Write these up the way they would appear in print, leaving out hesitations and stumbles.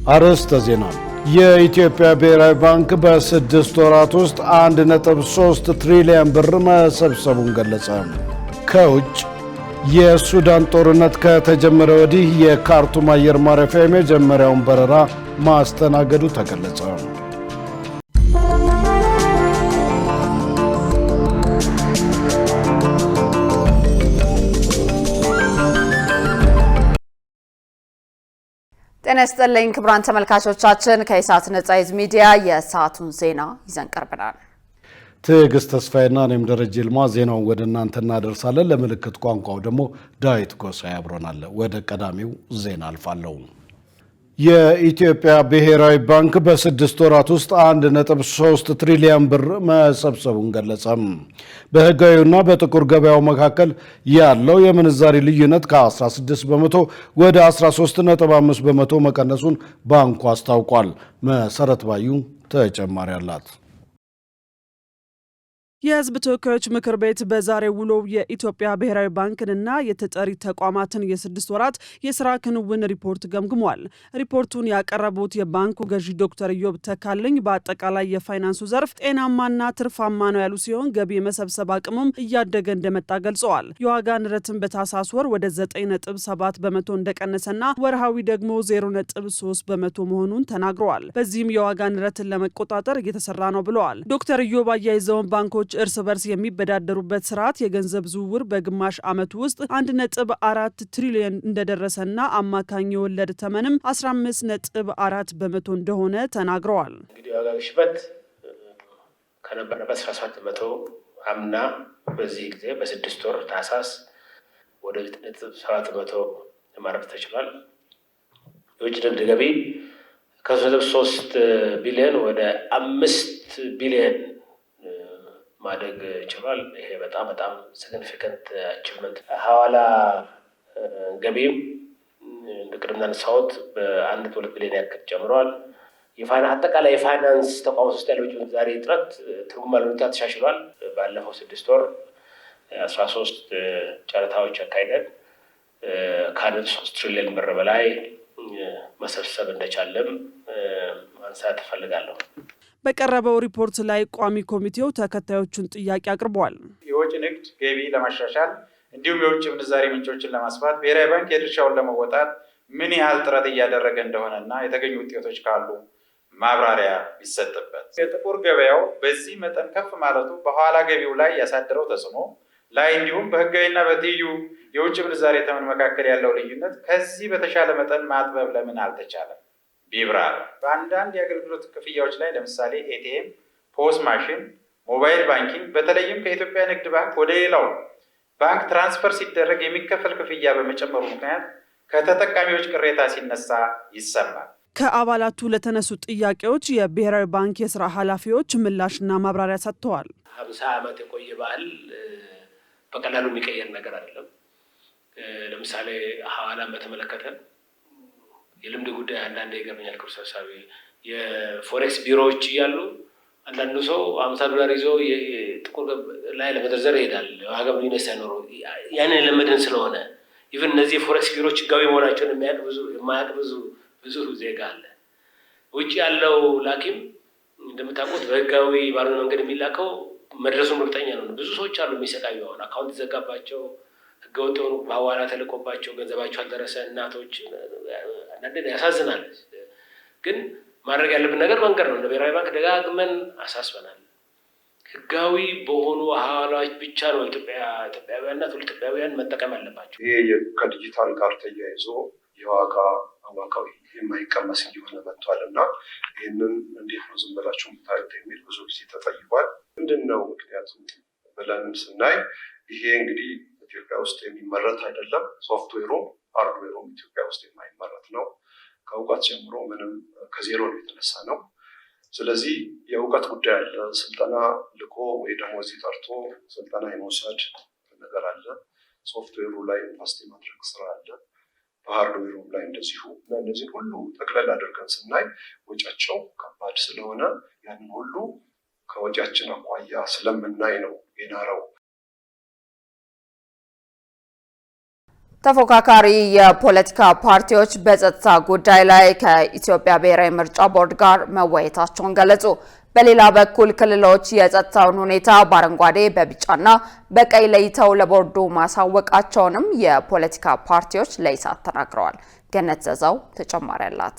አርዕስተ ዜና። የኢትዮጵያ ብሔራዊ ባንክ በ6 ወራት ውስጥ 1.3 ትሪሊዮን ብር መሰብሰቡን ገለጸ። ከውጭ የሱዳን ጦርነት ከተጀመረ ወዲህ የካርቱም አየር ማረፊያ የመጀመሪያውን በረራ ማስተናገዱ ተገለጸ። ጤና ይስጥልኝ ክቡራን ተመልካቾቻችን፣ ከኢሳት ነጻ ሚዲያ የሰዓቱን ዜና ይዘን ቀርበናል። ትዕግስት ተስፋዬና እኔም ደረጀ ይልማ ዜናውን ወደ እናንተ እናደርሳለን። ለምልክት ቋንቋው ደግሞ ዳዊት ጎሳዬ አብሮናል። ወደ ቀዳሚው ዜና አልፋለሁ። የኢትዮጵያ ብሔራዊ ባንክ በ6 ወራት ውስጥ 1.3 ትሪሊዮን ብር መሰብሰቡን ገለጸ። በህጋዊውና በጥቁር ገበያው መካከል ያለው የምንዛሪ ልዩነት ከ16 በመቶ ወደ 13.5 በመቶ መቀነሱን ባንኩ አስታውቋል። መሰረት ባዩ ተጨማሪ አላት። የህዝብ ተወካዮች ምክር ቤት በዛሬው ውሎው የኢትዮጵያ ብሔራዊ ባንክንና የተጠሪ ተቋማትን የ6 ወራት የስራ ክንውን ሪፖርት ገምግሟል። ሪፖርቱን ያቀረቡት የባንኩ ገዢ ዶክተር ኢዮብ ተካልኝ በአጠቃላይ የፋይናንሱ ዘርፍ ጤናማና ትርፋማ ነው ያሉ ሲሆን ገቢ የመሰብሰብ አቅሙም እያደገ እንደመጣ ገልጸዋል። የዋጋ ንረትን በታህሳስ ወር ወደ 9.7 በመቶ እንደቀነሰና ወርሃዊ ደግሞ 0.3 በመቶ መሆኑን ተናግረዋል። በዚህም የዋጋ ንረትን ለመቆጣጠር እየተሰራ ነው ብለዋል። ዶክተር ኢዮብ አያይዘውን ባንኮች እርስ በርስ የሚበዳደሩበት ስርዓት የገንዘብ ዝውውር በግማሽ ዓመት ውስጥ 1.4 ትሪሊዮን እንደደረሰና አማካኝ የወለድ ተመንም 15.4 በመቶ እንደሆነ ተናግረዋል። እንግዲህ ዋጋ ግሽበት ከነበረበት 17 በመቶ አምና በዚህ ጊዜ በ6 ወር ታህሳስ ወደ 9.7 በመቶ ለማረፍ ተችሏል። የውጭ ንግድ ገቢ ከ3 ቢሊዮን ወደ 5 ቢሊዮን ማደግ ችሏል። ይሄ በጣም ሲግኒፊካንት አቺቭመንት። ሐዋላ ገቢም ቅድም እንዳነሳሁት በ1.2 ቢሊዮን ያክል ጨምሯል። አጠቃላይ የፋይናንስ ተቋም ውስጥ ያለው የውጭ ምንዛሪ እጥረት ትርጉም ባለው ሁኔታ ተሻሽሏል። ባለፈው 6 ወር 13 ጨረታዎች አካሂደን ከ1.3 ትሪሊዮን ብር በላይ መሰብሰብ እንደቻለም ማንሳት እፈልጋለሁ። በቀረበው ሪፖርት ላይ ቋሚ ኮሚቴው ተከታዮቹን ጥያቄ አቅርበዋል። የውጭ ንግድ ገቢ ለማሻሻል እንዲሁም የውጭ ምንዛሪ ምንጮችን ለማስፋት ብሔራዊ ባንክ የድርሻውን ለመወጣት ምን ያህል ጥረት እያደረገ እንደሆነና የተገኙ ውጤቶች ካሉ ማብራሪያ ቢሰጥበት። የጥቁር ገበያው በዚህ መጠን ከፍ ማለቱ በኋላ ገቢው ላይ ያሳደረው ተጽዕኖ ላይ እንዲሁም በህጋዊና በትይዩ የውጭ ምንዛሪ ተመን መካከል ያለው ልዩነት ከዚህ በተሻለ መጠን ማጥበብ ለምን አልተቻለም? ቢብራራ። በአንዳንድ የአገልግሎት ክፍያዎች ላይ ለምሳሌ ኤቲኤም፣ ፖስ ማሽን፣ ሞባይል ባንኪንግ በተለይም ከኢትዮጵያ ንግድ ባንክ ወደ ሌላው ባንክ ትራንስፈር ሲደረግ የሚከፈል ክፍያ በመጨመሩ ምክንያት ከተጠቃሚዎች ቅሬታ ሲነሳ ይሰማል። ከአባላቱ ለተነሱ ጥያቄዎች የብሔራዊ ባንክ የስራ ኃላፊዎች ምላሽና ማብራሪያ ሰጥተዋል። 50 ዓመት የቆየ ባህል በቀላሉ የሚቀየር ነገር አይደለም። ለምሳሌ ሐዋላን በተመለከተ የልምድ ጉዳይ አንዳንዴ ይገርመኛል። ክቡር ሰብሳቢ፣ የፎሬክስ ቢሮዎች እያሉ አንዳንዱ ሰው $50 ይዞ ጥቁር ላይ ለመዘርዘር ይሄዳል። ዋጋ ልዩነት ሳይኖረው ያንን ለመድን ስለሆነ ኢቭን እነዚህ የፎሬክስ ቢሮዎች ህጋዊ መሆናቸውን የማያውቅ ብዙ ዜጋ አለ። ውጭ ያለው ላኪም እንደምታውቁት በህጋዊ ባልሆነ መንገድ የሚላከው መድረሱን እርግጠኛ ነው። ብዙ ሰዎች አሉ የሚሰቃዩ፣ አሁን አካውንት ይዘጋባቸው፣ ህገወጥ የሆኑ በሐዋላ ተልኮባቸው ገንዘባቸው አልደረሰ እናቶች፣ አንዳንዴ ያሳዝናል። ግን ማድረግ ያለብን ነገር መንገድ ነው። እንደ ብሔራዊ ባንክ ደጋግመን አሳስበናል። ህጋዊ በሆኑ ሐዋላዎች ብቻ ነው ኢትዮጵያውያንና ትውልደ ኢትዮጵያውያን መጠቀም ያለባቸው። ይሄ ከዲጂታል ጋር ተያይዞ የዋጋ አማካዊ የማይቀመስ እየሆነ መጥቷል እና ይህንን እንዴት ነው ዝም ብላችሁ የምታዩት የሚል ብዙ ጊዜ ተጠይቋል። ምንድን ነው ምክንያቱ ብለን ስናይ ይሄ እንግዲህ ኢትዮጵያ ውስጥ የሚመረት አይደለም። ሶፍትዌሩም ሃርድዌሩም ኢትዮጵያ ውስጥ የማይመረት ነው። ከእውቀት ጀምሮ ምንም ከዜሮ ነው የተነሳ ነው። ስለዚህ የእውቀት ጉዳይ አለ። ስልጠና ልኮ ወይ ደግሞ እዚህ ጠርቶ ስልጠና የመውሰድ ነገር አለ። ሶፍትዌሩ ላይ ኢንቨስት የማድረግ ስራ አለ። በሃርድዌሩም ላይ እንደዚሁ። እነዚህ ሁሉ ጠቅለል አድርገን ስናይ ወጪያቸው ከባድ ስለሆነ ያንን ሁሉ ከወጪያችን አኳያ ስለምናይ ነው የናረው። ተፎካካሪ የፖለቲካ ፓርቲዎች በጸጥታ ጉዳይ ላይ ከኢትዮጵያ ብሔራዊ ምርጫ ቦርድ ጋር መወያየታቸውን ገለጹ። በሌላ በኩል ክልሎች የጸጥታውን ሁኔታ በአረንጓዴ በቢጫና በቀይ ለይተው ለቦርዱ ማሳወቃቸውንም የፖለቲካ ፓርቲዎች ለኢሳት ተናግረዋል። ገነት ዘዛው ተጨማሪ አላት።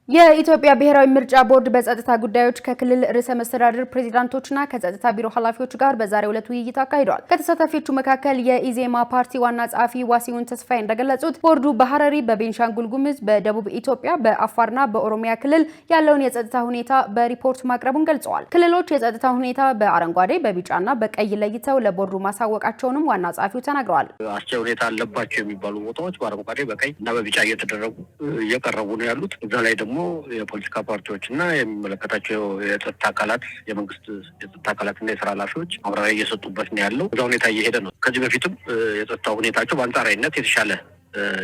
የኢትዮጵያ ብሔራዊ ምርጫ ቦርድ በጸጥታ ጉዳዮች ከክልል ርዕሰ መስተዳድር ፕሬዝዳንቶችና ከጸጥታ ቢሮ ኃላፊዎች ጋር በዛሬው ዕለት ውይይት አካሂደዋል። ከተሳታፊዎቹ መካከል የኢዜማ ፓርቲ ዋና ጸሐፊ ዋሲሁን ተስፋዬ እንደገለጹት ቦርዱ በሐረሪ፣ በቤንሻንጉል ጉሙዝ፣ በደቡብ ኢትዮጵያ፣ በአፋርና በኦሮሚያ ክልል ያለውን የጸጥታ ሁኔታ በሪፖርት ማቅረቡን ገልጸዋል። ክልሎች የጸጥታ ሁኔታ በአረንጓዴ በቢጫና በቀይ ለይተው ለቦርዱ ማሳወቃቸውንም ዋና ጸሐፊው ተናግረዋል። አስቻይ ሁኔታ አለባቸው የሚባሉ ቦታዎች በአረንጓዴ በቀይ እና በቢጫ እየቀረቡ ነው ያሉት። እዛ ላይ ደግሞ የፖለቲካ ፓርቲዎች እና የሚመለከታቸው የጸጥታ አካላት የመንግስት የጸጥታ አካላትና የስራ ኃላፊዎች ማብራሪያ እየሰጡበት ነው ያለው። እዛ ሁኔታ እየሄደ ነው። ከዚህ በፊትም የጸጥታ ሁኔታቸው በአንጻራዊነት የተሻለ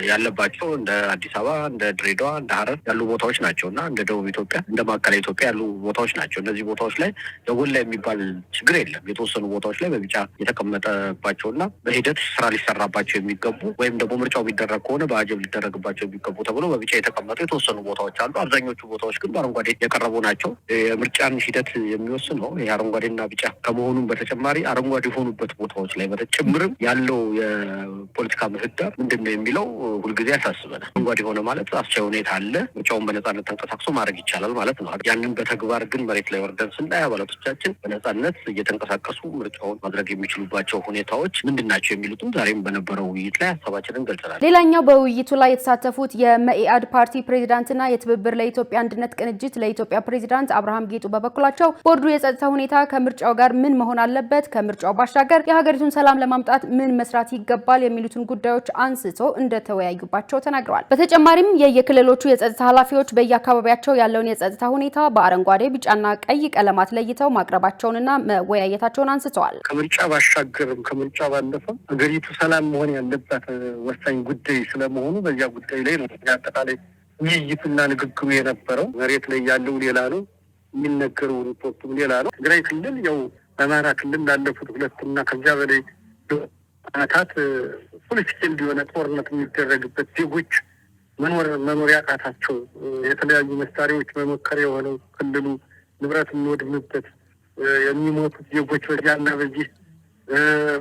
ያለባቸው እንደ አዲስ አበባ፣ እንደ ድሬዳዋ፣ እንደ ሐረር ያሉ ቦታዎች ናቸው እና እንደ ደቡብ ኢትዮጵያ፣ እንደ ማዕከላዊ ኢትዮጵያ ያሉ ቦታዎች ናቸው። እነዚህ ቦታዎች ላይ የጎላ የሚባል ችግር የለም። የተወሰኑ ቦታዎች ላይ በቢጫ የተቀመጠባቸውና በሂደት ስራ ሊሰራባቸው የሚገቡ ወይም ደግሞ ምርጫው የሚደረግ ከሆነ በአጀብ ሊደረግባቸው የሚገቡ ተብሎ በቢጫ የተቀመጡ የተወሰኑ ቦታዎች አሉ። አብዛኞቹ ቦታዎች ግን በአረንጓዴ የቀረቡ ናቸው። የምርጫን ሂደት የሚወስነው ይሄ አረንጓዴና ቢጫ ከመሆኑም በተጨማሪ አረንጓዴ የሆኑበት ቦታዎች ላይ በተጨምርም ያለው የፖለቲካ ምህዳር ምንድን ነው የሚለው ሁልጊዜ ያሳስበናል። አረንጓዴ ሆነ ማለት አስቻይ ሁኔታ አለ፣ ምርጫውን በነጻነት ተንቀሳቅሶ ማድረግ ይቻላል ማለት ነው። ያንን በተግባር ግን መሬት ላይ ወርደን ስናይ አባላቶቻችን በነጻነት እየተንቀሳቀሱ ምርጫውን ማድረግ የሚችሉባቸው ሁኔታዎች ምንድን ናቸው የሚሉትም ዛሬም በነበረው ውይይት ላይ ሀሳባችንን ገልጸናል። ሌላኛው በውይይቱ ላይ የተሳተፉት የመኢአድ ፓርቲ ፕሬዚዳንትና የትብብር ለኢትዮጵያ አንድነት ቅንጅት ለኢትዮጵያ ፕሬዚዳንት አብርሃም ጌጡ በበኩላቸው ቦርዱ የጸጥታ ሁኔታ ከምርጫው ጋር ምን መሆን አለበት፣ ከምርጫው ባሻገር የሀገሪቱን ሰላም ለማምጣት ምን መስራት ይገባል የሚሉትን ጉዳዮች አንስቶ እንደተወያዩባቸው ተናግረዋል። በተጨማሪም የየክልሎቹ የጸጥታ ኃላፊዎች በየአካባቢያቸው ያለውን የጸጥታ ሁኔታ በአረንጓዴ ቢጫና ቀይ ቀለማት ለይተው ማቅረባቸውንና መወያየታቸውን አንስተዋል። ከምርጫ ባሻገርም ከምርጫ ባለፈም ሀገሪቱ ሰላም መሆን ያለባት ወሳኝ ጉዳይ ስለመሆኑ በዚያ ጉዳይ ላይ ነው አጠቃላይ ውይይትና ንግግሩ የነበረው። መሬት ላይ ያለው ሌላ ነው፣ የሚነገረው ሪፖርቱም ሌላ ነው። ትግራይ ክልል ያው በአማራ ክልል ላለፉት ሁለትና ከዚያ በላይ አመታት ፖለቲካል እንዲሆነ ጦርነት የሚደረግበት ዜጎች መኖር ያቃታቸው የተለያዩ መሳሪያዎች መሞከሪያ የሆነው ክልሉ ንብረት የሚወድምበት የሚሞቱት ዜጎች በዚያና በዚህ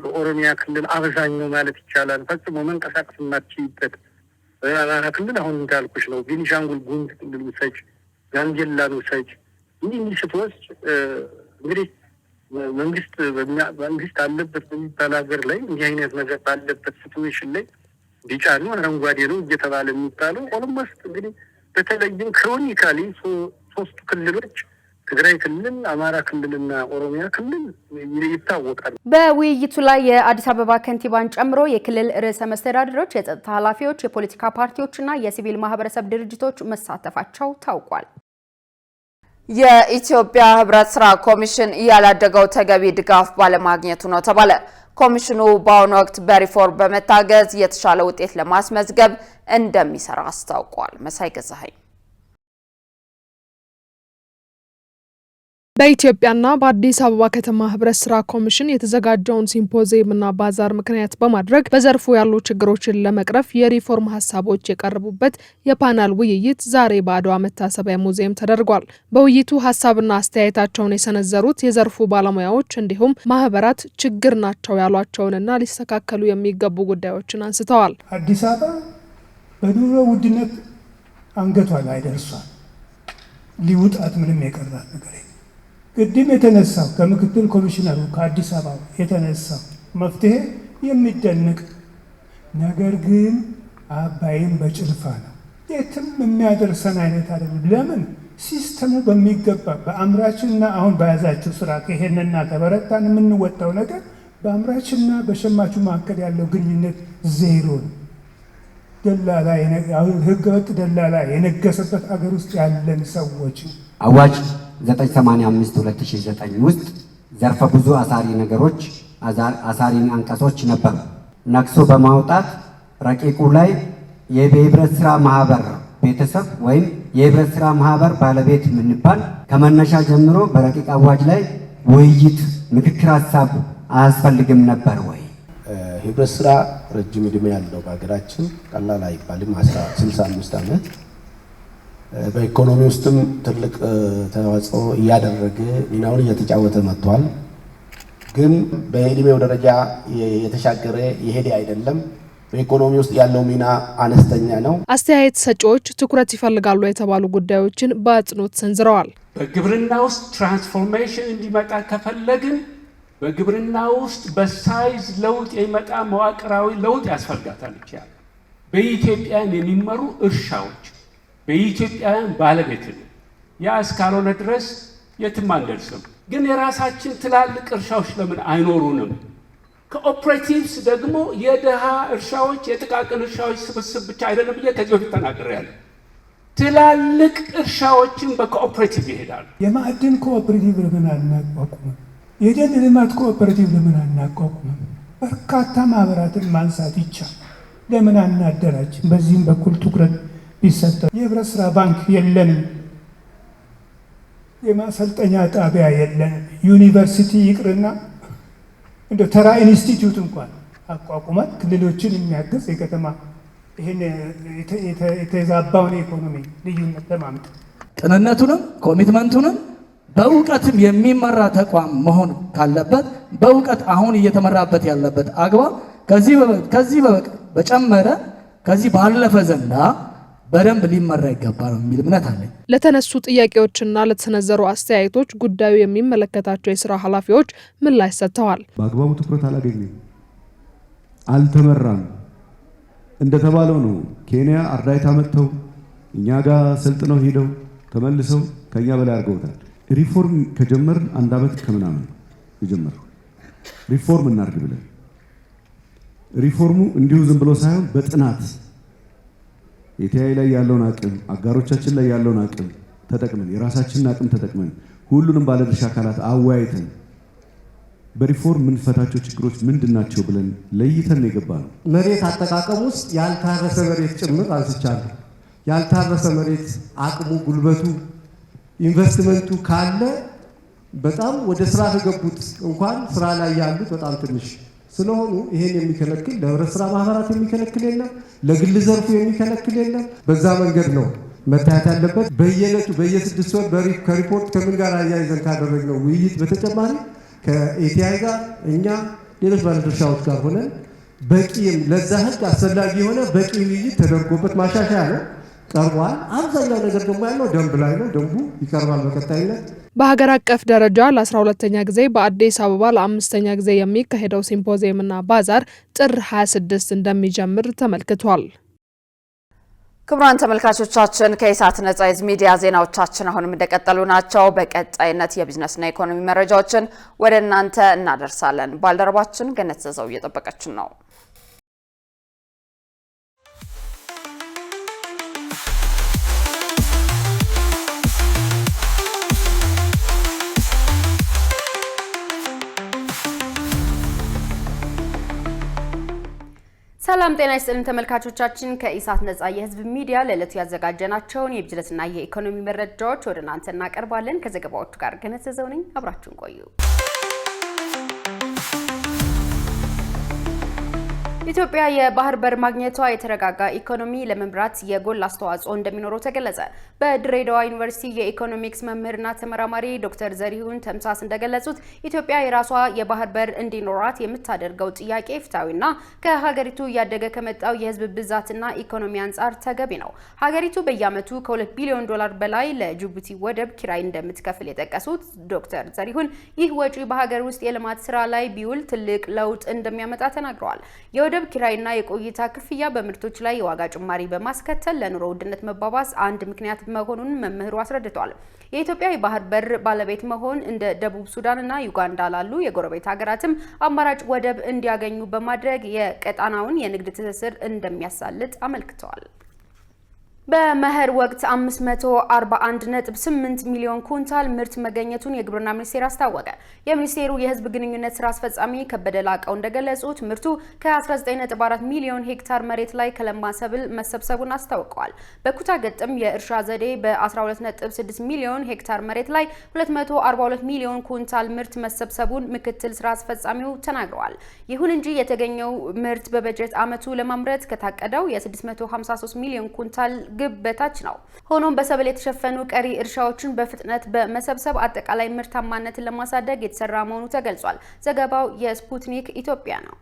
በኦሮሚያ ክልል አብዛኛው ማለት ይቻላል ፈጽሞ መንቀሳቀስ የማትችይበት አማራ ክልል አሁን እንዳልኩሽ ነው። ቤኒሻንጉል ጉሙዝ ክልል ውሰጅ፣ ጋምቤላን ውሰጅ። እንዲህ ስትወስድ እንግዲህ መንግስት አለበት በሚባል ሀገር ላይ እንዲህ አይነት ነገር ባለበት ሲቹዌሽን ላይ ቢጫ ነው አረንጓዴ ነው እየተባለ የሚባለው ኦልሞስት እንግዲህ በተለይም ክሮኒካሊ ሶስቱ ክልሎች ትግራይ ክልል፣ አማራ ክልልና ኦሮሚያ ክልል ይታወቃል። በውይይቱ ላይ የአዲስ አበባ ከንቲባን ጨምሮ የክልል ርዕሰ መስተዳድሮች፣ የጸጥታ ኃላፊዎች፣ የፖለቲካ ፓርቲዎችና የሲቪል ማህበረሰብ ድርጅቶች መሳተፋቸው ታውቋል። የኢትዮጵያ ህብረት ስራ ኮሚሽን ያላደገው ተገቢ ድጋፍ ባለማግኘቱ ነው ተባለ። ኮሚሽኑ በአሁኑ ወቅት በሪፎርም በመታገዝ የተሻለ ውጤት ለማስመዝገብ እንደሚሰራ አስታውቋል። መሳይ ገዛኸኝ በኢትዮጵያና በአዲስ አበባ ከተማ ህብረት ስራ ኮሚሽን የተዘጋጀውን ሲምፖዚየምና ባዛር ምክንያት በማድረግ በዘርፉ ያሉ ችግሮችን ለመቅረፍ የሪፎርም ሀሳቦች የቀረቡበት የፓናል ውይይት ዛሬ በአድዋ መታሰቢያ ሙዚየም ተደርጓል። በውይይቱ ሀሳብና አስተያየታቸውን የሰነዘሩት የዘርፉ ባለሙያዎች እንዲሁም ማህበራት ችግር ናቸው ያሏቸውንና ሊስተካከሉ የሚገቡ ጉዳዮችን አንስተዋል። አዲስ አበባ በኑሮ ውድነት አንገቷ ላይ ደርሷል። ሊውጣት ምንም የቀራት ነገር ቅድም የተነሳው ከምክትል ኮሚሽነሩ ከአዲስ አበባ የተነሳው መፍትሄ የሚደነቅ ነገር ግን አባይን በጭልፋ ነው የትም የሚያደርሰን አይነት አይደለም። ለምን ሲስተሙ በሚገባ በአምራችና አሁን በያዛቸው ስራ ከሄንና ከበረታን የምንወጣው ነገር በአምራችና በሸማቹ መካከል ያለው ግንኙነት ዜሮ ነው። ደላላ ህገወጥ ደላላ የነገሰበት አገር ውስጥ ያለን ሰዎች አዋጅ 985/2009 ውስጥ ዘርፈ ብዙ አሳሪ ነገሮች አሳሪ አንቀጾች ነበሩ። ነክሶ በማውጣት ረቂቁ ላይ የህብረት ስራ ማህበር ቤተሰብ ወይም የህብረት ስራ ማህበር ባለቤት ምንባል ከመነሻ ጀምሮ በረቂቅ አዋጅ ላይ ውይይት፣ ምክክር ሀሳብ አያስፈልግም ነበር ወይ? የህብረት ስራ ረጅም ዕድሜ ያለው በሀገራችን ቀላል አይባልም። 65 ዓመት በኢኮኖሚ ውስጥም ትልቅ ተዋጽኦ እያደረገ ሚናውን እየተጫወተ መጥቷል። ግን በዕድሜው ደረጃ የተሻገረ የሄደ አይደለም። በኢኮኖሚ ውስጥ ያለው ሚና አነስተኛ ነው። አስተያየት ሰጪዎች ትኩረት ይፈልጋሉ የተባሉ ጉዳዮችን በአጽንኦት ሰንዝረዋል። በግብርና ውስጥ ትራንስፎርሜሽን እንዲመጣ ከፈለግን በግብርና ውስጥ በሳይዝ ለውጥ የሚመጣ መዋቅራዊ ለውጥ ያስፈልጋታል። ይችላል በኢትዮጵያን የሚመሩ እርሻዎች በኢትዮጵያን ባለቤት ያ እስካልሆነ ድረስ የትም አንደርስም። ግን የራሳችን ትላልቅ እርሻዎች ለምን አይኖሩንም? ኮኦፕሬቲቭስ ደግሞ የደሃ እርሻዎች የጥቃቅን እርሻዎች ስብስብ ብቻ አይደለም ብዬ ከዚህ በፊት ተናግሬያለሁ። ትላልቅ እርሻዎችን በኮኦፕሬቲቭ ይሄዳሉ። የማዕድን ኮኦፕሬቲቭ ለምን አናቋቁምም? የደን ልማት ኮኦፕሬቲቭ ለምን አናቋቁምም? በርካታ ማህበራትን ማንሳት ይቻላል። ለምን አናደራጅም? በዚህም በኩል ትኩረት ቢሰጠ። የህብረት ስራ ባንክ የለንም፣ የማሰልጠኛ ጣቢያ የለንም። ዩኒቨርሲቲ ይቅርና እንደ ተራ ኢንስቲትዩት እንኳን አቋቁመን ክልሎችን የሚያግዝ የከተማ ይህን የተዛባውን ኢኮኖሚ ልዩነት ለማምጣት ቅንነቱንም ኮሚትመንቱንም በእውቀትም የሚመራ ተቋም መሆን ካለበት በእውቀት አሁን እየተመራበት ያለበት አግባብ ከዚህ በጨመረ ከዚህ ባለፈ ዘንዳ በደንብ ሊመራ ይገባል የሚል እምነት አለኝ። ለተነሱ ጥያቄዎችና ለተሰነዘሩ አስተያየቶች ጉዳዩ የሚመለከታቸው የስራ ኃላፊዎች ምላሽ ሰጥተዋል። በአግባቡ ትኩረት አላገኘም፣ አልተመራም። እንደተባለው ነው። ኬንያ አርዳይታ መጥተው እኛ ጋር ሰልጥነው ሄደው ተመልሰው ከኛ በላይ አድርገውታል። ሪፎርም ከጀመርን 1 ዓመት ከምናምን የጀመረው ሪፎርም እናድርግ ብለን ሪፎርሙ እንዲሁ ዝም ብሎ ሳይሆን በጥናት የቲአይ ላይ ያለውን አቅም አጋሮቻችን ላይ ያለውን አቅም ተጠቅመን የራሳችንን አቅም ተጠቅመን ሁሉንም ባለድርሻ አካላት አወያይተን በሪፎርም የምንፈታቸው ችግሮች ምንድናቸው ብለን ለይተን የገባነው። መሬት አጠቃቀም ውስጥ ያልታረሰ መሬት ጭምር አንስቻለሁ። ያልታረሰ መሬት አቅሙ፣ ጉልበቱ፣ ኢንቨስትመንቱ ካለ በጣም ወደ ስራ ከገቡት እንኳን ስራ ላይ ያሉት በጣም ትንሽ ስለሆኑ ይሄን የሚከለክል ለህብረት ስራ ማህበራት የሚከለክል የለም፣ ለግል ዘርፉ የሚከለክል የለም። በዛ መንገድ ነው መታየት ያለበት። በየዕለቱ በየ6 ወር ከሪፖርት ከምን ጋር አያይዘን ካደረግነው ውይይት በተጨማሪ ከኤቲአይ ጋር እኛ ሌሎች ባለድርሻዎች ጋር ሆነን በቂም ለዛ ህግ አስፈላጊ የሆነ በቂ ውይይት ተደርጎበት ማሻሻያ ነው ቀርቧል። አብዛኛው ነገር ደግሞ ያለው ደንብ ላይ ነው። ደንቡ ይቀርባል በቀጣይነት። በሀገር አቀፍ ደረጃ ለ12ኛ ጊዜ በአዲስ አበባ ለ5ኛ ጊዜ የሚካሄደው ሲምፖዚየምና ባዛር ጥር 26 እንደሚጀምር ተመልክቷል። ክቡራን ተመልካቾቻችን ከኢሳት ነጻ ሚዲያ ዜናዎቻችን አሁንም እንደቀጠሉ ናቸው። በቀጣይነት የቢዝነስና ኢኮኖሚ መረጃዎችን ወደ እናንተ እናደርሳለን። ባልደረባችን ገነት ዘዘው እየጠበቀችን ነው። ሰላም ጤና ይስጥልን ተመልካቾቻችን፣ ከኢሳት ነጻ የህዝብ ሚዲያ ለዕለቱ ያዘጋጀናቸውን የቢዝነስና የኢኮኖሚ መረጃዎች ወደ እናንተ እናቀርባለን። ከዘገባዎቹ ጋር ገነት ዘዘው ነኝ። አብራችሁን ቆዩ። ኢትዮጵያ የባህር በር ማግኘቷ የተረጋጋ ኢኮኖሚ ለመምራት የጎላ አስተዋጽኦ እንደሚኖረው ተገለጸ። በድሬዳዋ ዩኒቨርሲቲ የኢኮኖሚክስ መምህርና ተመራማሪ ዶክተር ዘሪሁን ተምሳስ እንደገለጹት ኢትዮጵያ የራሷ የባህር በር እንዲኖራት የምታደርገው ጥያቄ ፍትሐዊና ከሀገሪቱ እያደገ ከመጣው የህዝብ ብዛትና ኢኮኖሚ አንጻር ተገቢ ነው። ሀገሪቱ በየዓመቱ ከ2 ቢሊዮን ዶላር በላይ ለጅቡቲ ወደብ ኪራይ እንደምትከፍል የጠቀሱት ዶክተር ዘሪሁን ይህ ወጪ በሀገር ውስጥ የልማት ስራ ላይ ቢውል ትልቅ ለውጥ እንደሚያመጣ ተናግረዋል። የወደብ ኪራይና የቆይታ ክፍያ በምርቶች ላይ የዋጋ ጭማሪ በማስከተል ለኑሮ ውድነት መባባስ አንድ ምክንያት መሆኑን መምህሩ አስረድተዋል። የኢትዮጵያ የባህር በር ባለቤት መሆን እንደ ደቡብ ሱዳንና ዩጋንዳ ላሉ የጎረቤት ሀገራትም አማራጭ ወደብ እንዲያገኙ በማድረግ የቀጣናውን የንግድ ትስስር እንደሚያሳልጥ አመልክተዋል። በመኸር ወቅት 541.8 ሚሊዮን ኩንታል ምርት መገኘቱን የግብርና ሚኒስቴር አስታወቀ። የሚኒስቴሩ የህዝብ ግንኙነት ስራ አስፈጻሚ ከበደ ላቀው እንደገለጹት ምርቱ ከ19.4 ሚሊዮን ሄክታር መሬት ላይ ከለማ ሰብል መሰብሰቡን አስታውቀዋል። በኩታ ገጠም የእርሻ ዘዴ በ12.6 ሚሊዮን ሄክታር መሬት ላይ 242 ሚሊዮን ኩንታል ምርት መሰብሰቡን ምክትል ስራ አስፈጻሚው ተናግረዋል። ይሁን እንጂ የተገኘው ምርት በበጀት ዓመቱ ለማምረት ከታቀደው የ653 ሚሊዮን ኩንታል ግብ በታች ነው። ሆኖም በሰብል የተሸፈኑ ቀሪ እርሻዎችን በፍጥነት በመሰብሰብ አጠቃላይ ምርታማነትን ለማሳደግ የተሰራ መሆኑ ተገልጿል። ዘገባው የስፑትኒክ ኢትዮጵያ ነው።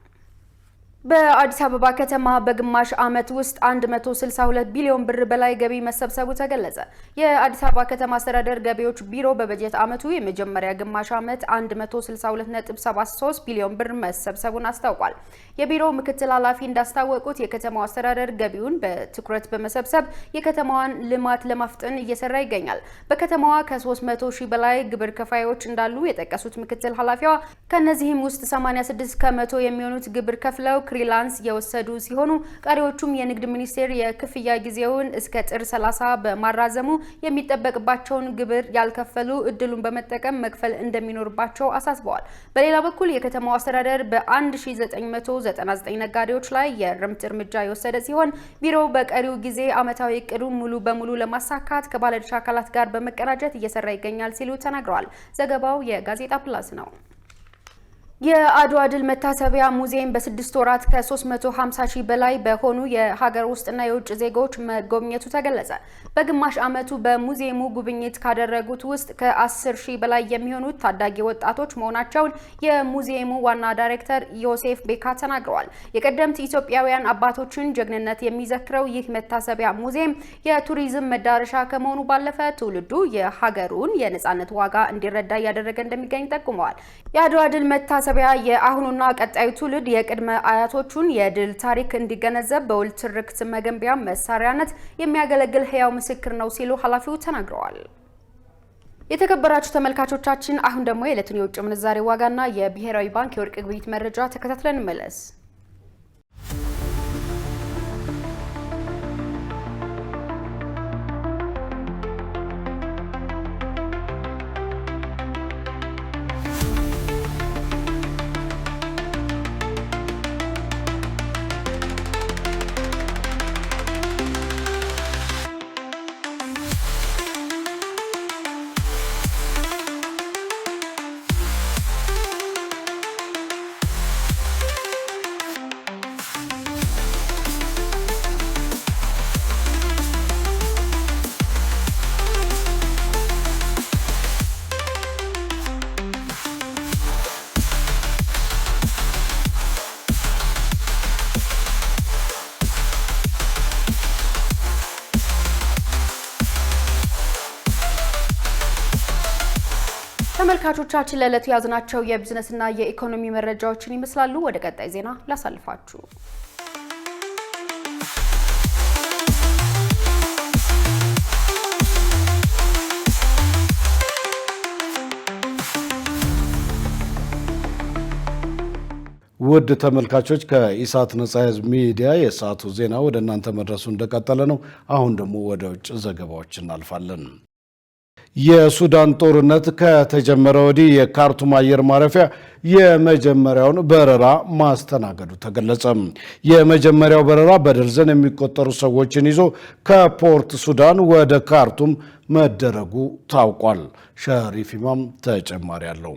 በአዲስ አበባ ከተማ በግማሽ ዓመት ውስጥ 162 ቢሊዮን ብር በላይ ገቢ መሰብሰቡ ተገለጸ። የአዲስ አበባ ከተማ አስተዳደር ገቢዎች ቢሮ በበጀት ዓመቱ የመጀመሪያ ግማሽ ዓመት 162.73 ቢሊዮን ብር መሰብሰቡን አስታውቋል። የቢሮው ምክትል ኃላፊ እንዳስታወቁት የከተማው አስተዳደር ገቢውን በትኩረት በመሰብሰብ የከተማዋን ልማት ለማፍጠን እየሰራ ይገኛል። በከተማዋ ከ300 ሺህ በላይ ግብር ከፋዮች እንዳሉ የጠቀሱት ምክትል ኃላፊዋ ከነዚህም ውስጥ 86 ከመቶ የሚሆኑት ግብር ከፍለው ክሪላንስ የወሰዱ ሲሆኑ ቀሪዎቹም የንግድ ሚኒስቴር የክፍያ ጊዜውን እስከ ጥር 30 በማራዘሙ የሚጠበቅባቸውን ግብር ያልከፈሉ እድሉን በመጠቀም መክፈል እንደሚኖርባቸው አሳስበዋል። በሌላ በኩል የከተማው አስተዳደር በ1999 ነጋዴዎች ላይ የእርምት እርምጃ የወሰደ ሲሆን ቢሮው በቀሪው ጊዜ ዓመታዊ እቅዱን ሙሉ በሙሉ ለማሳካት ከባለድርሻ አካላት ጋር በመቀናጀት እየሰራ ይገኛል ሲሉ ተናግረዋል። ዘገባው የጋዜጣ ፕላስ ነው። የአድዋ ድል መታሰቢያ ሙዚየም በ6 ወራት ከ350 ሺህ በላይ በሆኑ የሀገር ውስጥና የውጭ ዜጎች መጎብኘቱ ተገለጸ። በግማሽ ዓመቱ በሙዚየሙ ጉብኝት ካደረጉት ውስጥ ከ10 ሺህ በላይ የሚሆኑት ታዳጊ ወጣቶች መሆናቸውን የሙዚየሙ ዋና ዳይሬክተር ዮሴፍ ቤካ ተናግረዋል። የቀደምት ኢትዮጵያውያን አባቶችን ጀግንነት የሚዘክረው ይህ መታሰቢያ ሙዚየም የቱሪዝም መዳረሻ ከመሆኑ ባለፈ ትውልዱ የሀገሩን የነጻነት ዋጋ እንዲረዳ እያደረገ እንደሚገኝ ጠቁመዋል። የአድዋ ድል መታሰቢያ የአሁኑና ቀጣዩ ትውልድ የቅድመ አያቶቹን የድል ታሪክ እንዲገነዘብ በውል ትርክት መገንቢያ መሳሪያነት የሚያገለግል ሕያው ምስክር ነው ሲሉ ኃላፊው ተናግረዋል። የተከበራችሁ ተመልካቾቻችን አሁን ደግሞ የዕለቱን የውጭ ምንዛሬ ዋጋና የብሔራዊ ባንክ የወርቅ ግብይት መረጃ ተከታትለን እንመለስ። ተመልካቾቻችን ለዕለቱ ያዝናቸው የቢዝነስና የኢኮኖሚ መረጃዎችን ይመስላሉ። ወደ ቀጣይ ዜና ላሳልፋችሁ። ውድ ተመልካቾች ከኢሳት ነጻ ህዝብ ሚዲያ የሰዓቱ ዜና ወደ እናንተ መድረሱ እንደቀጠለ ነው። አሁን ደግሞ ወደ ውጭ ዘገባዎች እናልፋለን። የሱዳን ጦርነት ከተጀመረ ወዲህ የካርቱም አየር ማረፊያ የመጀመሪያውን በረራ ማስተናገዱ ተገለጸ። የመጀመሪያው በረራ በደርዘን የሚቆጠሩ ሰዎችን ይዞ ከፖርት ሱዳን ወደ ካርቱም መደረጉ ታውቋል። ሸሪፍ ኢማም ተጨማሪ አለው።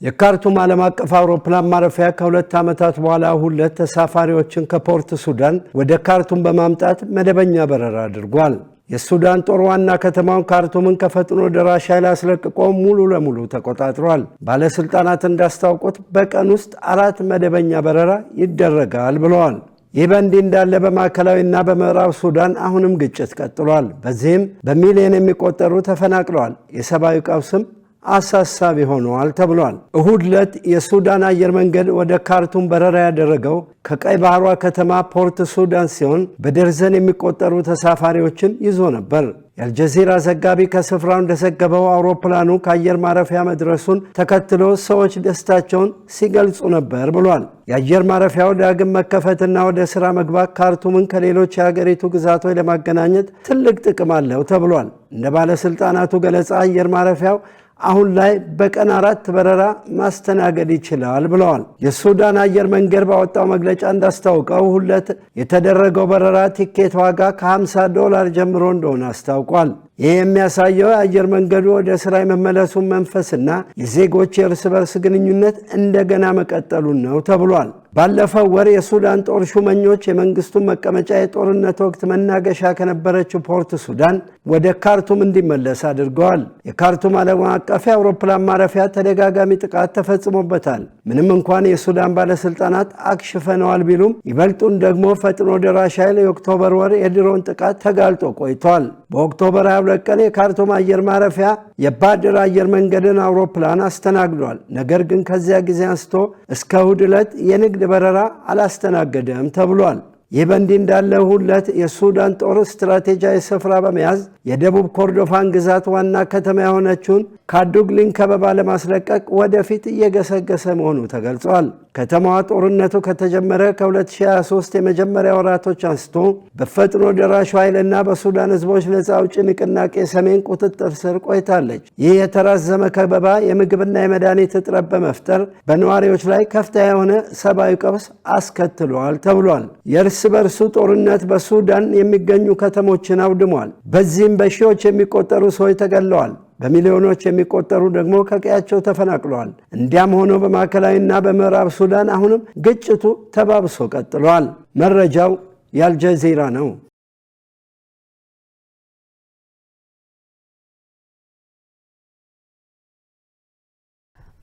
የካርቱም ዓለም አቀፍ አውሮፕላን ማረፊያ ከ2 ዓመታት በኋላ ሁለት ተሳፋሪዎችን ከፖርት ሱዳን ወደ ካርቱም በማምጣት መደበኛ በረራ አድርጓል። የሱዳን ጦር ዋና ከተማውን ካርቱምን ከፈጥኖ ደራሽ ኃይል አስለቅቆ ሙሉ ለሙሉ ተቆጣጥሯል። ባለስልጣናት እንዳስታውቁት በቀን ውስጥ 4 መደበኛ በረራ ይደረጋል ብለዋል። ይህ በእንዲህ እንዳለ በማዕከላዊና በምዕራብ ሱዳን አሁንም ግጭት ቀጥሏል። በዚህም በሚሊዮን የሚቆጠሩ ተፈናቅለዋል። የሰብአዊ ቀውስም አሳሳቢ ሆኗል ተብሏል። እሁድ ዕለት የሱዳን አየር መንገድ ወደ ካርቱም በረራ ያደረገው ከቀይ ባህሯ ከተማ ፖርት ሱዳን ሲሆን በደርዘን የሚቆጠሩ ተሳፋሪዎችን ይዞ ነበር። የአልጀዚራ ዘጋቢ ከስፍራው እንደዘገበው አውሮፕላኑ ከአየር ማረፊያ መድረሱን ተከትሎ ሰዎች ደስታቸውን ሲገልጹ ነበር ብሏል። የአየር ማረፊያው ዳግም መከፈትና ወደ ስራ መግባት ካርቱምን ከሌሎች የሀገሪቱ ግዛቶች ለማገናኘት ትልቅ ጥቅም አለው ተብሏል። እንደ ባለስልጣናቱ ገለጻ አየር ማረፊያው አሁን ላይ በቀን 4 በረራ ማስተናገድ ይችላል ብለዋል። የሱዳን አየር መንገድ ባወጣው መግለጫ እንዳስታውቀው ሁለት የተደረገው በረራ ቲኬት ዋጋ $50 ጀምሮ እንደሆነ አስታውቋል። ይህ የሚያሳየው የአየር መንገዱ ወደ ስራ የመመለሱን መንፈስና የዜጎች የእርስ በርስ ግንኙነት እንደገና መቀጠሉን ነው ተብሏል። ባለፈው ወር የሱዳን ጦር ሹመኞች የመንግስቱን መቀመጫ የጦርነት ወቅት መናገሻ ከነበረችው ፖርት ሱዳን ወደ ካርቱም እንዲመለስ አድርገዋል። የካርቱም ዓለም አቀፍ የአውሮፕላን ማረፊያ ተደጋጋሚ ጥቃት ተፈጽሞበታል። ምንም እንኳን የሱዳን ባለስልጣናት አክሽፈነዋል ቢሉም ይበልጡን ደግሞ ፈጥኖ ደራሽ ኃይል የኦክቶበር ወር የድሮን ጥቃት ተጋልጦ ቆይቷል። በኦክቶበር 22 ቀን የካርቱም አየር ማረፊያ የባድር አየር መንገድን አውሮፕላን አስተናግዷል። ነገር ግን ከዚያ ጊዜ አንስቶ እስከ እሁድ ዕለት የንግድ በረራ አላስተናገደም ተብሏል። ይህ በእንዲህ እንዳለ ሁለት የሱዳን ጦር ስትራቴጂያዊ ስፍራ በመያዝ የደቡብ ኮርዶፋን ግዛት ዋና ከተማ የሆነችውን ካዱግሊን ከበባ ለማስለቀቅ ወደፊት እየገሰገሰ መሆኑ ተገልጿል። ከተማዋ ጦርነቱ ከተጀመረ ከ2023 የመጀመሪያ ወራቶች አንስቶ በፈጥኖ ደራሹ ኃይልና በሱዳን ህዝቦች ነፃ አውጪ ንቅናቄ ሰሜን ቁጥጥር ስር ቆይታለች። ይህ የተራዘመ ከበባ የምግብና የመድኃኒት እጥረት በመፍጠር በነዋሪዎች ላይ ከፍተኛ የሆነ ሰብአዊ ቀውስ አስከትሏል ተብሏል። የእርስ በርሱ ጦርነት በሱዳን የሚገኙ ከተሞችን አውድሟል። በዚህም በሺዎች የሚቆጠሩ ሰዎች ተገድለዋል። በሚሊዮኖች የሚቆጠሩ ደግሞ ከቀያቸው ተፈናቅለዋል። እንዲያም ሆኖ በማዕከላዊና በምዕራብ ሱዳን አሁንም ግጭቱ ተባብሶ ቀጥሏል። መረጃው የአልጀዚራ ነው።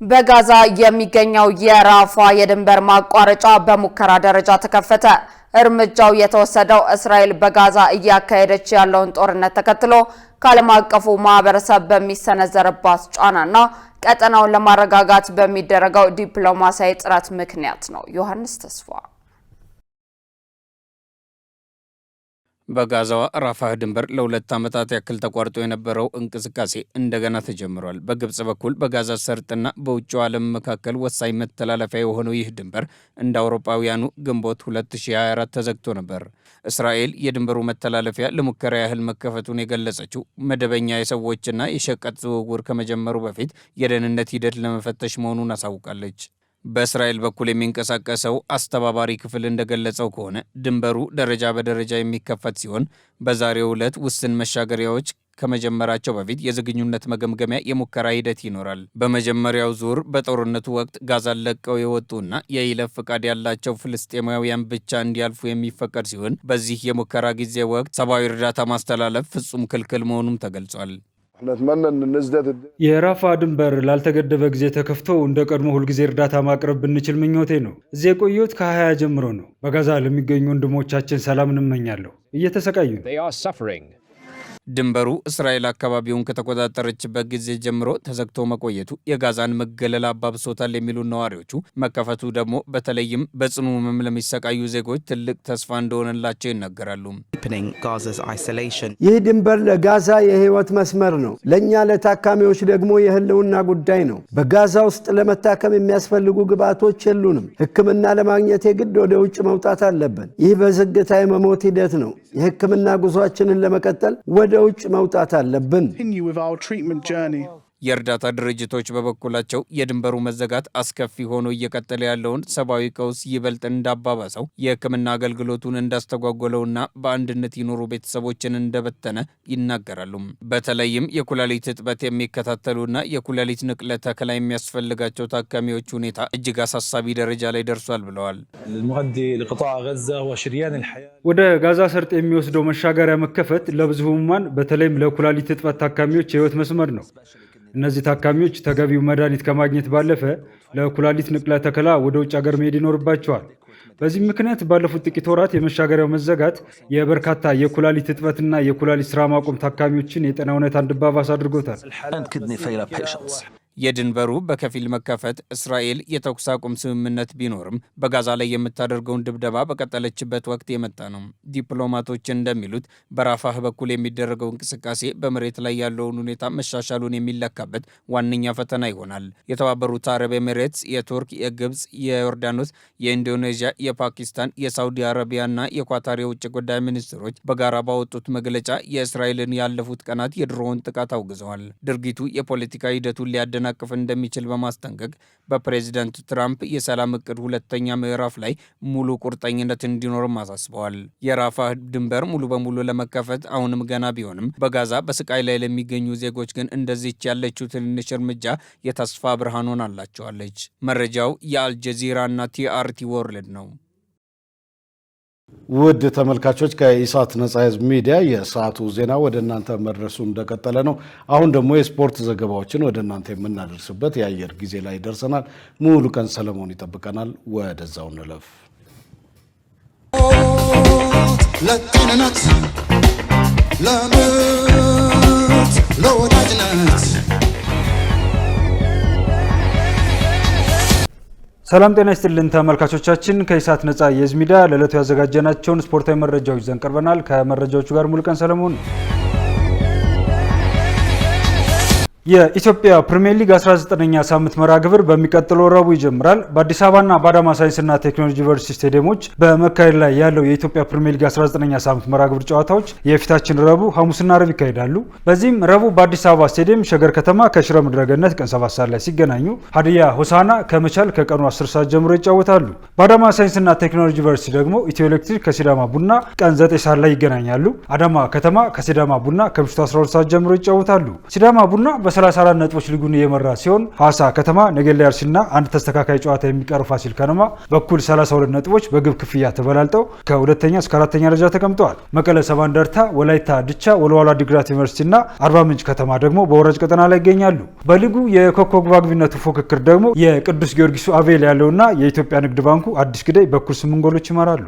በጋዛ የሚገኘው የራፋ የድንበር ማቋረጫ በሙከራ ደረጃ ተከፈተ። እርምጃው የተወሰደው እስራኤል በጋዛ እያካሄደች ያለውን ጦርነት ተከትሎ ከዓለም አቀፉ ማህበረሰብ በሚሰነዘርባት ጫናና ቀጠናውን ለማረጋጋት በሚደረገው ዲፕሎማሲያዊ ጥረት ምክንያት ነው። ዮሐንስ ተስፋ በጋዛዋ ራፋህ ድንበር ለ2 ዓመታት ያክል ተቋርጦ የነበረው እንቅስቃሴ እንደገና ተጀምሯል። በግብጽ በኩል በጋዛ ሰርጥና በውጭው ዓለም መካከል ወሳኝ መተላለፊያ የሆነው ይህ ድንበር እንደ አውሮፓውያኑ ግንቦት 2024 ተዘግቶ ነበር። እስራኤል የድንበሩ መተላለፊያ ለሙከራ ያህል መከፈቱን የገለጸችው መደበኛ የሰዎችና የሸቀጥ ዝውውር ከመጀመሩ በፊት የደህንነት ሂደት ለመፈተሽ መሆኑን አሳውቃለች። በእስራኤል በኩል የሚንቀሳቀሰው አስተባባሪ ክፍል እንደገለጸው ከሆነ ድንበሩ ደረጃ በደረጃ የሚከፈት ሲሆን በዛሬው ዕለት ውስን መሻገሪያዎች ከመጀመራቸው በፊት የዝግኙነት መገምገሚያ የሙከራ ሂደት ይኖራል። በመጀመሪያው ዙር በጦርነቱ ወቅት ጋዛን ለቀው የወጡና የይለፍ ፍቃድ ያላቸው ፍልስጤማውያን ብቻ እንዲያልፉ የሚፈቀድ ሲሆን በዚህ የሙከራ ጊዜ ወቅት ሰብአዊ እርዳታ ማስተላለፍ ፍጹም ክልክል መሆኑም ተገልጿል። የራፋ ድንበር ላልተገደበ ጊዜ ተከፍቶ እንደ ቀድሞ ሁልጊዜ እርዳታ ማቅረብ ብንችል ምኞቴ ነው። እዚህ የቆየሁት ከ20 ጀምሮ ነው። በጋዛ ለሚገኙ ወንድሞቻችን ሰላም እንመኛለሁ። እየተሰቃዩ ነው። ድንበሩ እስራኤል አካባቢውን ከተቆጣጠረችበት ጊዜ ጀምሮ ተዘግቶ መቆየቱ የጋዛን መገለል አባብሶታል የሚሉ ነዋሪዎቹ፣ መከፈቱ ደግሞ በተለይም በጽኑ ሕመም ለሚሰቃዩ ዜጎች ትልቅ ተስፋ እንደሆነላቸው ይናገራሉ። ይህ ድንበር ለጋዛ የህይወት መስመር ነው። ለእኛ ለታካሚዎች ደግሞ የህልውና ጉዳይ ነው። በጋዛ ውስጥ ለመታከም የሚያስፈልጉ ግብዓቶች የሉንም። ሕክምና ለማግኘት የግድ ወደ ውጭ መውጣት አለብን። ይህ በዝግታ የመሞት ሂደት ነው። የሕክምና ጉዟችንን ለመቀጠል ወደ ውጭ መውጣት አለብን። የእርዳታ ድርጅቶች በበኩላቸው የድንበሩ መዘጋት አስከፊ ሆኖ እየቀጠለ ያለውን ሰብአዊ ቀውስ ይበልጥ እንዳባባሰው፣ የሕክምና አገልግሎቱን እንዳስተጓጎለውና በአንድነት ይኖሩ ቤተሰቦችን እንደበተነ ይናገራሉ። በተለይም የኩላሊት እጥበት የሚከታተሉና የኩላሊት ንቅለ ተከላ የሚያስፈልጋቸው ታካሚዎች ሁኔታ እጅግ አሳሳቢ ደረጃ ላይ ደርሷል ብለዋል። ወደ ጋዛ ሰርጥ የሚወስደው መሻገሪያ መከፈት ለብዙ ህሙማን በተለይም ለኩላሊት እጥበት ታካሚዎች የህይወት መስመር ነው። እነዚህ ታካሚዎች ተገቢው መድኃኒት ከማግኘት ባለፈ ለኩላሊት ንቅለ ተከላ ወደ ውጭ ሀገር መሄድ ይኖርባቸዋል። በዚህ ምክንያት ባለፉት ጥቂት ወራት የመሻገሪያው መዘጋት የበርካታ የኩላሊት እጥበትና የኩላሊት ስራ ማቆም ታካሚዎችን የጤና ሁኔታ እንዲባባስ አድርጎታል። የድንበሩ በከፊል መከፈት እስራኤል የተኩስ አቁም ስምምነት ቢኖርም በጋዛ ላይ የምታደርገውን ድብደባ በቀጠለችበት ወቅት የመጣ ነው። ዲፕሎማቶች እንደሚሉት በራፋህ በኩል የሚደረገው እንቅስቃሴ በመሬት ላይ ያለውን ሁኔታ መሻሻሉን የሚለካበት ዋነኛ ፈተና ይሆናል። የተባበሩት አረብ ኤሚሬትስ፣ የቱርክ፣ የግብፅ፣ የዮርዳኖስ፣ የኢንዶኔዥያ፣ የፓኪስታን፣ የሳውዲ አረቢያና የኳታር የውጭ ጉዳይ ሚኒስትሮች በጋራ ባወጡት መግለጫ የእስራኤልን ያለፉት ቀናት የድሮውን ጥቃት አውግዘዋል። ድርጊቱ የፖለቲካ ሂደቱን ሊያደናቅፍ እንደሚችል በማስጠንቀቅ በፕሬዚዳንት ትራምፕ የሰላም እቅድ ሁለተኛ ምዕራፍ ላይ ሙሉ ቁርጠኝነት እንዲኖርም አሳስበዋል። የራፋህ ድንበር ሙሉ በሙሉ ለመከፈት አሁንም ገና ቢሆንም በጋዛ በስቃይ ላይ ለሚገኙ ዜጎች ግን እንደዚች ያለችው ትንሽ እርምጃ የተስፋ ብርሃን ሆናላቸዋለች። መረጃው የአልጀዚራና ቲአርቲ ወርልድ ነው። ውድ ተመልካቾች ከኢሳት ነጻ ህዝብ ሚዲያ የሰዓቱ ዜና ወደ እናንተ መድረሱ እንደቀጠለ ነው። አሁን ደግሞ የስፖርት ዘገባዎችን ወደ እናንተ የምናደርስበት የአየር ጊዜ ላይ ደርሰናል። ሙሉ ቀን ሰለሞን ይጠብቀናል። ወደዛው እንለፍ። ለጤንነት፣ ለምርት፣ ለወዳጅነት ሰላም ጤና ይስጥልን ተመልካቾቻችን፣ ከኢሳት ነጻ የህዝብ ሚዲያ ለዕለቱ ያዘጋጀናቸውን ስፖርታዊ መረጃዎች ይዘን ቀርበናል። ከመረጃዎቹ ጋር ሙሉቀን ሰለሞን። የኢትዮጵያ ፕሪሚየር ሊግ 19ኛ ሳምንት መርሃ ግብር በሚቀጥለው ረቡዕ ይጀምራል። በአዲስ አበባና በአዳማ ሳይንስና ቴክኖሎጂ ዩኒቨርሲቲ ስቴዲየሞች በመካሄድ ላይ ያለው የኢትዮጵያ ፕሪሚየር ሊግ 19ኛ ሳምንት መርሃ ግብር ጨዋታዎች የፊታችን ረቡዕ፣ ሐሙስና ዓርብ ይካሄዳሉ። በዚህም ረቡዕ በአዲስ አበባ ስቴዲየም ሸገር ከተማ ከሽረ ምድረገነት ቀን 7 ሰዓት ላይ ሲገናኙ፣ ሀዲያ ሆሳና ከመቻል ከቀኑ 10 ሰዓት ጀምሮ ይጫወታሉ። በአዳማ ሳይንስና ቴክኖሎጂ ዩኒቨርሲቲ ደግሞ ኢትዮ ኤሌክትሪክ ከሲዳማ ቡና ቀን 9 ሰዓት ላይ ይገናኛሉ። አዳማ ከተማ ከሲዳማ ቡና ከምሽቱ 12 ሰዓት ጀምሮ ይጫወታሉ። ሲዳማ ቡና በ34 ነጥቦች ሊጉን እየመራ ሲሆን ሐዋሳ ከተማ ነገሌ አርሲና አንድ ተስተካካይ ጨዋታ የሚቀር ፋሲል ከነማ በኩል 32 ነጥቦች በግብ ክፍያ ተበላልጠው ከሁለተኛ እስከ አራተኛ ደረጃ ተቀምጠዋል። መቀለ ሰባ እንደርታ፣ ወላይታ ድቻ፣ ወልዋሎ ዓዲግራት ዩኒቨርሲቲና አርባ ምንጭ ከተማ ደግሞ በወራጅ ቀጠና ላይ ይገኛሉ። በሊጉ የኮከብ ግብ አግቢነቱ ፉክክር ደግሞ የቅዱስ ጊዮርጊሱ አቬል ያለውና የኢትዮጵያ ንግድ ባንኩ አዲስ ግዳይ በኩል 8 ጎሎች ይመራሉ።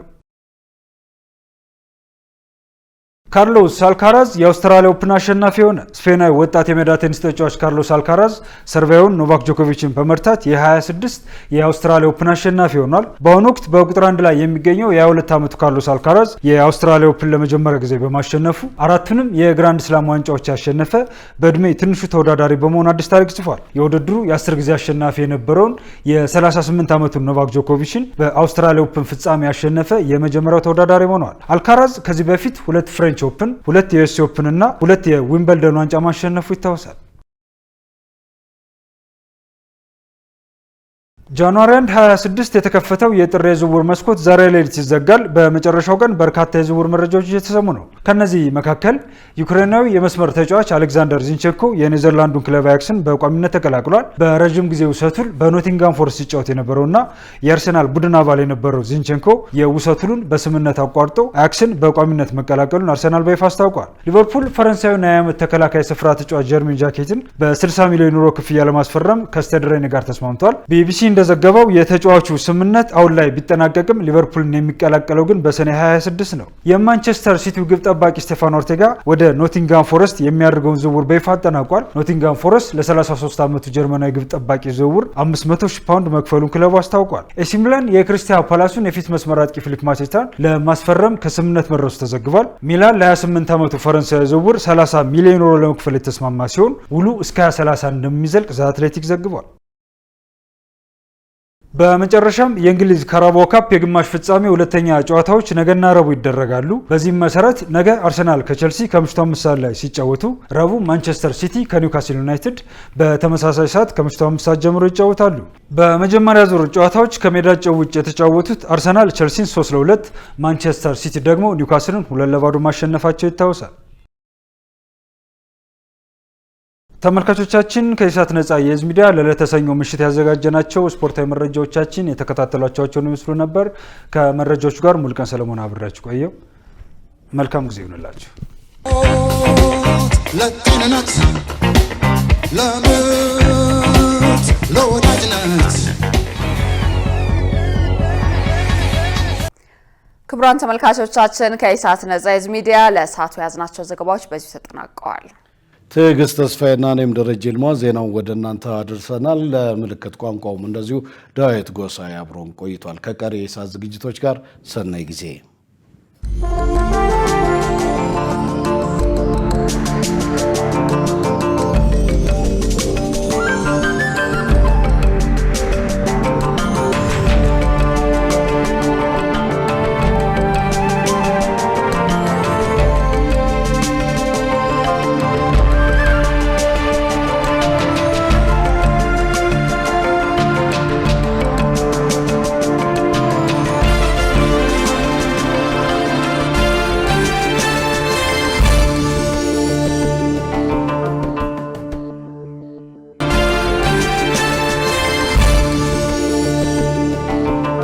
ካርሎስ አልካራዝ የአውስትራሊያ ኦፕን አሸናፊ ሆነ። ስፔናዊ ወጣት የሜዳ ቴኒስ ተጫዋች ካርሎስ አልካራዝ ሰርቢያውን ኖቫክ ጆኮቪችን በመርታት የ26 የአውስትራሊያ ኦፕን አሸናፊ ሆኗል። በአሁኑ ወቅት በቁጥር 1 ላይ የሚገኘው የ22 ዓመቱ ካርሎስ አልካራዝ የአውስትራሊያ ኦፕን ለመጀመሪያ ጊዜ በማሸነፉ አራቱንም የግራንድ ስላም ዋንጫዎች ያሸነፈ በእድሜ ትንሹ ተወዳዳሪ በመሆን አዲስ ታሪክ ጽፏል። የውድድሩ የ10 ጊዜ አሸናፊ የነበረውን የ38 ዓመቱን ኖቫክ ጆኮቪችን በአውስትራሊያ ኦፕን ፍጻሜ ያሸነፈ የመጀመሪያው ተወዳዳሪ ሆኗል። አልካራዝ ከዚህ በፊት 2 ፍሬንች ኦፕን፣ 2 የዩኤስ ኦፕን እና 2 የዊምበልደን ዋንጫ ማሸነፉ ይታወሳል። ጃንዋሪ 1 26 የተከፈተው የጥር የዝውውር መስኮት ዛሬ ሌሊት ይዘጋል። በመጨረሻው ቀን በርካታ የዝውውር መረጃዎች እየተሰሙ ነው። ከነዚህ መካከል ዩክሬናዊ የመስመር ተጫዋች አሌክዛንደር ዚንቼንኮ የኔዘርላንዱን ክለብ አያክስን በቋሚነት ተቀላቅሏል። በረዥም ጊዜ ውሰቱል በኖቲንጋም ፎረስት ሲጫወት የነበረውና የአርሰናል ቡድን አባል የነበረው ዚንቼንኮ የውሰቱሉን በስምነት አቋርጦ አያክስን በቋሚነት መቀላቀሉን አርሰናል በይፋ አስታውቋል። ሊቨርፑል ፈረንሳዩን የ20 ዓመት ተከላካይ ስፍራ ተጫዋች ጀርሚን ጃኬትን በ60 ሚሊዮን ዩሮ ክፍያ ለማስፈረም ከስቴድ ሬኔ ጋር ተስማምቷል። ቢቢሲ እንደዘገበው የተጫዋቹ ስምነት አሁን ላይ ቢጠናቀቅም ሊቨርፑልን የሚቀላቀለው ግን በሰኔ 26 ነው። የማንቸስተር ሲቲው ግብ ጠባቂ ስቴፋን ኦርቴጋ ወደ ኖቲንጋም ፎረስት የሚያደርገውን ዝውውር በይፋ አጠናቋል። ኖቲንጋም ፎረስት ለ33 ዓመቱ ጀርመናዊ ግብ ጠባቂ ዝውውር 500,000 ፓውንድ መክፈሉን ክለቡ አስታውቋል። ኤሲ ሚላን የክሪስታል ፓላሱን የፊት መስመር አጥቂ ፊሊፕ ማቴታን ለማስፈረም ከስምነት መድረሱ ተዘግቧል። ሚላን ለ28 ዓመቱ ፈረንሳዊ ዝውውር 30 ሚሊዮን ዩሮ ለመክፈል የተስማማ ሲሆን ውሉ እስከ 2030 እንደሚዘልቅ ዘ አትሌቲክ ዘግቧል። በመጨረሻም የእንግሊዝ ካራባኦ ካፕ የግማሽ ፍጻሜ ሁለተኛ ጨዋታዎች ነገና ረቡዕ ይደረጋሉ። በዚህም መሰረት ነገ አርሰናል ከቸልሲ ከምሽቱ 5 ሰዓት ላይ ሲጫወቱ፣ ረቡዕ ማንቸስተር ሲቲ ከኒውካስል ዩናይትድ በተመሳሳይ ሰዓት ከምሽቱ 5 ሰዓት ጀምሮ ይጫወታሉ። በመጀመሪያ ዙር ጨዋታዎች ከሜዳቸው ውጭ የተጫወቱት አርሰናል ቸልሲን 3-2፣ ማንቸስተር ሲቲ ደግሞ ኒውካስልን 2-0 ማሸነፋቸው ይታወሳል። ተመልካቾቻችን ከኢሳት ነጻ የህዝብ ሚዲያ ለዕለተ ሰኞ ምሽት ያዘጋጀናቸው ስፖርታዊ መረጃዎቻችን የተከታተሏቸውን ይመስሉ ነበር። ከመረጃዎቹ ጋር ሙሉቀን ሰለሞን አብሬያችሁ ቆየው። መልካም ጊዜ ይሁንላችሁ። ለጤንነት፣ ለምርት፣ ለወዳጅነት ክቡራን ተመልካቾቻችን ከኢሳት ነጻ የህዝብ ሚዲያ ለሰዓቱ ያዝናቸው ዘገባዎች በዚሁ ተጠናቀዋል። ትዕግስት ተስፋዬና እኔም ደረጀ ይልማ ዜናውን ወደ እናንተ አድርሰናል። ለምልክት ቋንቋውም እንደዚሁ ዳዊት ጎሳዬ አብሮን ቆይቷል። ከቀሪ የሰዓት ዝግጅቶች ጋር ሰናይ ጊዜ